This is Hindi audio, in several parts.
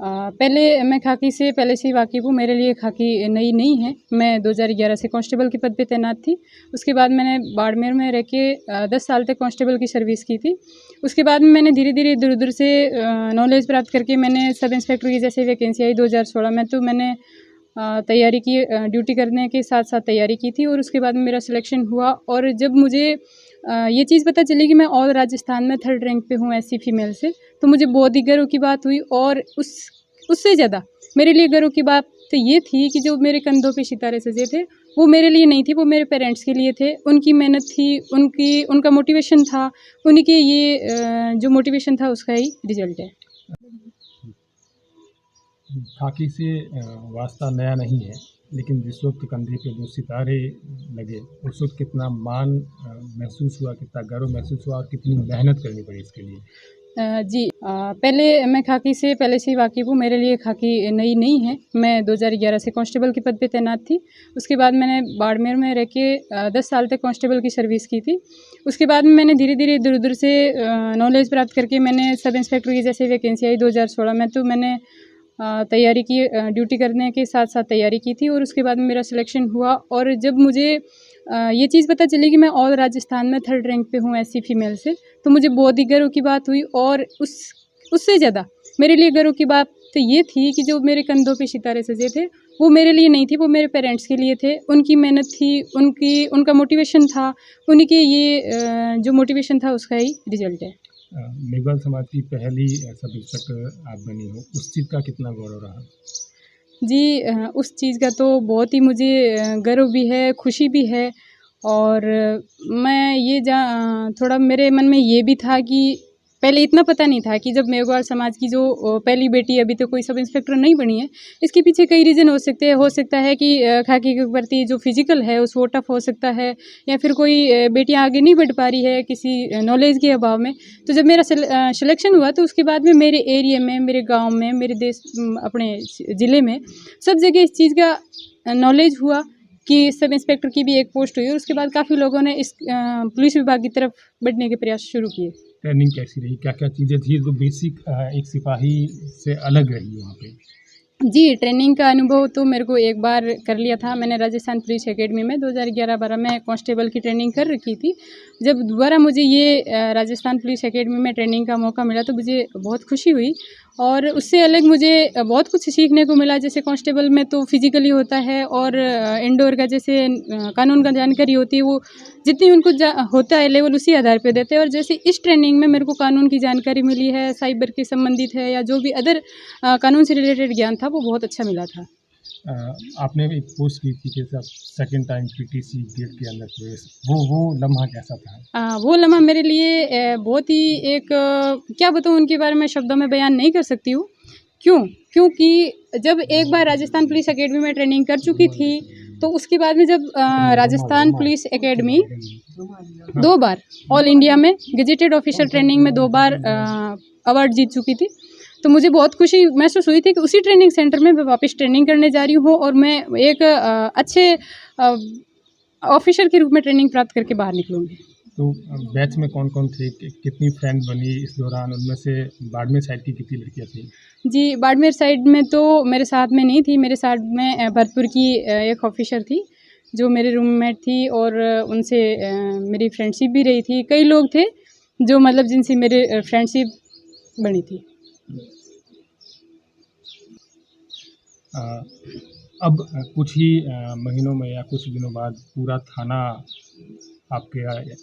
पहले मैं खाकी से पहले से ही वाकिफ़ हूँ। मेरे लिए खाकी नई नहीं है। मैं 2011 से कांस्टेबल के पद पे तैनात थी। उसके बाद मैंने बाड़मेर में रह के 10 साल तक कांस्टेबल की सर्विस की थी। उसके बाद में मैंने धीरे-धीरे इधर-उधर से नॉलेज प्राप्त करके मैंने सब इंस्पेक्टर की जैसे वैकेंसी आई 2016 में, तो मैंने तैयारी की, ड्यूटी करने के साथ-साथ तैयारी की थी और उसके बाद में मेरा सिलेक्शन हुआ। और जब मुझे ये चीज़ पता चली कि मैं ऑल राजस्थान में 3rd रैंक पे हूँ एससी फीमेल से, तो मुझे बहुत ही गर्व की बात हुई। और उससे ज़्यादा मेरे लिए गर्व की बात तो ये थी कि जो मेरे कंधों पे सितारे सजे थे, वो मेरे लिए नहीं थे, वो मेरे पेरेंट्स के लिए थे। उनकी मेहनत थी, उनका मोटिवेशन था, उन्हीं के ये जो मोटिवेशन था उसका ही रिज़ल्ट है। खाकी से वास्ता नया नहीं है, लेकिन जिस वक्त कंधे पे 2 सितारे लगे, उस वक्त कितना मान महसूस हुआ, कितना गर्व महसूस हुआ और कितनी मेहनत करनी पड़ी इसके लिए? जी, पहले मैं खाकी से पहले से ही वाकिफ़ हूँ। मेरे लिए खाकी नई नहीं है। मैं 2011 से कांस्टेबल के पद पे तैनात थी। उसके बाद मैंने बाड़मेर में रह के 10 साल तक कांस्टेबल की सर्विस की थी। उसके बाद में मैंने धीरे-धीरे इधर-उधर से नॉलेज प्राप्त करके मैंने सब इंस्पेक्टर की जैसे वैकेंसी आई 2016 में, तो मैंने तैयारी की, ड्यूटी करने के साथ-साथ तैयारी की थी और उसके बाद में मेरा सिलेक्शन हुआ। और जब मुझे ये चीज़ पता चली कि मैं ऑल राजस्थान में 3rd रैंक पे हूँ एससी फीमेल से, तो मुझे बहुत ही गर्व की बात हुई। और उससे ज़्यादा मेरे लिए गर्व की बात तो ये थी कि जो मेरे कंधों पे सितारे सजे थे, वो मेरे लिए नहीं थे, वो मेरे पेरेंट्स के लिए थे। उनकी मेहनत थी, उनका मोटिवेशन था, उन्हीं के ये जो मोटिवेशन था उसका ही रिज़ल्ट है। मेघवाल समाज की पहली सब इंस्पेक्टर आप बनी हो, उस चीज़ का कितना गौरव रहा? जी, उस चीज़ का तो बहुत ही मुझे गर्व भी है, खुशी भी है। और मैं ये थोड़ा मेरे मन में ये भी था कि पहले इतना पता नहीं था कि जब मेघवाल समाज की जो पहली बेटी अभी तो कोई सब इंस्पेक्टर नहीं बनी है, इसके पीछे कई रीज़न हो सकते हैं। हो सकता है कि खाकी के प्रति जो फिज़िकल है उस वो टफ हो सकता है, या फिर कोई बेटियाँ आगे नहीं बढ़ पा रही है किसी नॉलेज के अभाव में। तो जब मेरा सिलेक्शन हुआ तो उसके बाद में मेरे एरिया में, मेरे गाँव में, मेरे अपने ज़िले में सब जगह इस चीज़ का नॉलेज हुआ कि सब इंस्पेक्टर की भी एक पोस्ट हुई। और उसके बाद काफ़ी लोगों ने इस पुलिस विभाग की तरफ बढ़ने के प्रयास शुरू किए। ट्रेनिंग कैसी रही? क्या-क्या चीज़ें थी जो बेसिक एक सिपाही से अलग रही वहाँ पे? जी, ट्रेनिंग का अनुभव तो मेरे को एक बार कर लिया था। मैंने राजस्थान पुलिस एकेडमी में 2011-12 में कांस्टेबल की ट्रेनिंग कर रखी थी। जब दोबारा मुझे ये राजस्थान पुलिस एकेडमी में ट्रेनिंग का मौका मिला तो मुझे बहुत खुशी हुई। और उससे अलग मुझे बहुत कुछ सीखने को मिला। जैसे कांस्टेबल में तो फिज़िकली होता है, और इंडोर का जैसे कानून का जानकारी होती है, वो जितनी उनको होता है लेवल उसी आधार पे देते हैं। और जैसे इस ट्रेनिंग में मेरे को कानून की जानकारी मिली है, साइबर के संबंधित है, या जो भी अदर कानून से रिलेटेड ज्ञान था वो बहुत अच्छा मिला था। आपने एक पोस्ट की थी कि आप सेकंड टाइम पीटीसी गेट के अंदर प्रवेश, वो लम्हा कैसा था? वो लम्हा मेरे लिए बहुत ही एक क्या बताऊँ उनके बारे में शब्दों में बयान नहीं कर सकती हूँ। क्यों? क्योंकि जब एक बार राजस्थान पुलिस एकेडमी में ट्रेनिंग कर चुकी थी, तो उसके बाद में जब राजस्थान पुलिस एकेडमी 2 बार ऑल इंडिया में गेजेटेड ऑफिसर ट्रेनिंग में 2 बार अवार्ड जीत चुकी थी। तो मुझे बहुत खुशी महसूस हुई थी कि उसी ट्रेनिंग सेंटर में मैं वापस ट्रेनिंग करने जा रही हूँ, और मैं एक अच्छे ऑफिसर के रूप में ट्रेनिंग प्राप्त करके बाहर निकलूँगी। तो बैच में कौन-कौन थे? कितनी फ्रेंड बनी इस दौरान? उनमें से बाड़मेर साइड की कितनी लड़कियाँ थीं? जी, बाड़मेर साइड में तो मेरे साथ में नहीं थी। मेरे साथ में भरतपुर की एक ऑफिसर थी, जो मेरे रूममेट थी, और उनसे मेरी फ्रेंडशिप भी रही थी। कई लोग थे जो मतलब जिनसे मेरे फ्रेंडशिप बनी थी। अब कुछ ही महीनों में या कुछ दिनों बाद पूरा थाना आपके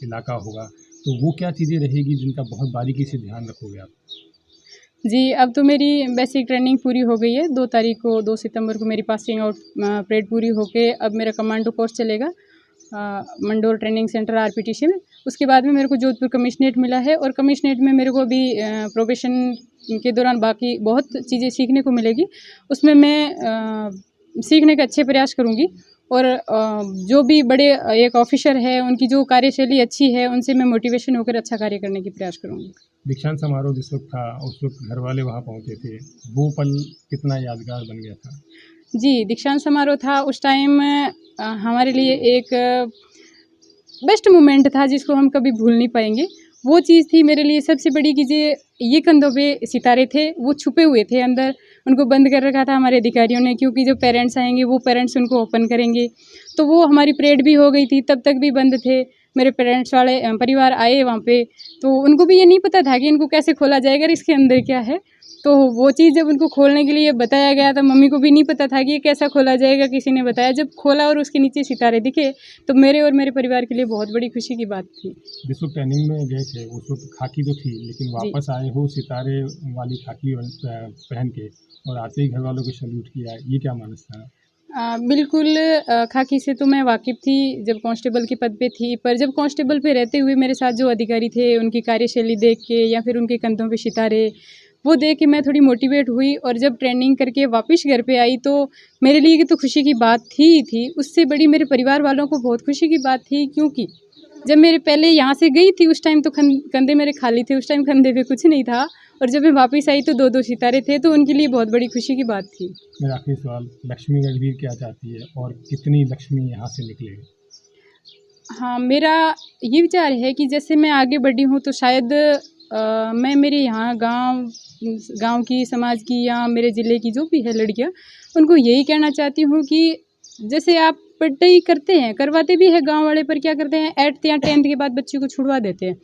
इलाका होगा, तो वो क्या चीज़ें रहेगी जिनका बहुत बारीकी से ध्यान रखोगे आप? जी, अब तो मेरी बेसिक ट्रेनिंग पूरी हो गई है। 2 तारीख को 2 सितंबर को मेरी पासिंग आउट परेड पूरी होके अब मेरा कमांडो कोर्स चलेगा मंडोर ट्रेनिंग सेंटर आरपीटीसी में। उसके बाद में मेरे को जोधपुर कमिश्नरेट मिला है, और कमिश्नरेट में मेरे को अभी प्रोबेशन के दौरान बाकी बहुत चीज़ें सीखने को मिलेगी। उसमें मैं सीखने का अच्छे प्रयास करूँगी, और जो भी बड़े एक ऑफिसर है उनकी जो कार्यशैली अच्छी है उनसे मैं मोटिवेशन होकर अच्छा कार्य करने की प्रयास करूँगी। दीक्षांत समारोह जिस वक्त था, उस वक्त घर वाले वहाँ पहुँचे थे, वो पल कितना यादगार बन गया था? जी, दीक्षांत समारोह था उस टाइम हमारे लिए एक बेस्ट मोमेंट था जिसको हम कभी भूल नहीं पाएँगे। वो चीज़ थी मेरे लिए सबसे बड़ी कि ये कंधों पे सितारे थे, वो छुपे हुए थे अंदर। उनको बंद कर रखा था हमारे अधिकारियों ने, क्योंकि जो पेरेंट्स आएंगे वो पेरेंट्स उनको ओपन करेंगे। तो वो हमारी परेड भी हो गई थी, तब तक भी बंद थे। मेरे पेरेंट्स वाले परिवार आए वहाँ पे, तो उनको भी ये नहीं पता था कि इनको कैसे खोला जाएगा और इसके अंदर क्या है। तो वो चीज़ जब उनको खोलने के लिए बताया गया, तो मम्मी को भी नहीं पता था कि ये कैसा खोला जाएगा, किसी ने बताया। जब खोला और उसके नीचे सितारे दिखे, तो मेरे और मेरे परिवार के लिए बहुत बड़ी खुशी की बात थी। जिस वक्त ट्रेनिंग में गए थे उस वक्त खाकी तो थी, लेकिन वापस आए हो सितारे वाली खाकी पहन के, और आते ही घर वालों को सैल्यूट किया, ये क्या मानस था? बिल्कुल, खाकी से तो मैं वाकिफ़ थी जब कांस्टेबल के पद पे थी, पर जब कांस्टेबल पे रहते हुए मेरे साथ जो अधिकारी थे, उनकी कार्यशैली देख के या फिर उनके कंधों पे सितारे, वो देख के मैं थोड़ी मोटिवेट हुई। और जब ट्रेनिंग करके वापस घर पे आई, तो मेरे लिए तो खुशी की बात थी ही थी, उससे बड़ी मेरे परिवार वालों को बहुत खुशी की बात थी। क्योंकि जब मेरे पहले यहाँ से गई थी उस टाइम तो कंधे मेरे खाली थे, उस टाइम कंधे पे कुछ नहीं था, और जब मैं वापस आई तो 2-2 सितारे थे, तो उनके लिए बहुत बड़ी खुशी की बात थी। मेरा आखिरी सवाल, लक्ष्मी गढ़वीर क्या चाहती है और कितनी लक्ष्मी यहाँ से निकले? हाँ, मेरा ये विचार है कि जैसे मैं आगे बढ़ी हूँ, तो शायद मैं मेरे यहाँ गाँव की, समाज की या मेरे ज़िले की जो भी है लड़कियाँ, उनको यही कहना चाहती हूँ कि जैसे आप पढ़ाई करते हैं, करवाते भी हैं गाँव वाले, पर क्या करते हैं 8th या 10th के बाद बच्चे को छुड़वा देते हैं।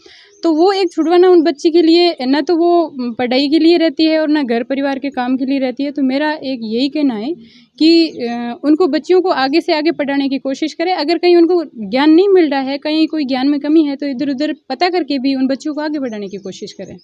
तो वो एक छुड़वाना उन बच्चे के लिए ना तो वो पढ़ाई के लिए रहती है और ना घर परिवार के काम के लिए रहती है। तो मेरा एक यही कहना है कि उनको बच्चियों को आगे से आगे पढ़ाने की कोशिश करें। अगर कहीं उनको ज्ञान नहीं मिल रहा है, कहीं कोई ज्ञान में कमी है, तो इधर-उधर पता करके भी उन बच्चों को आगे बढ़ाने की कोशिश करें।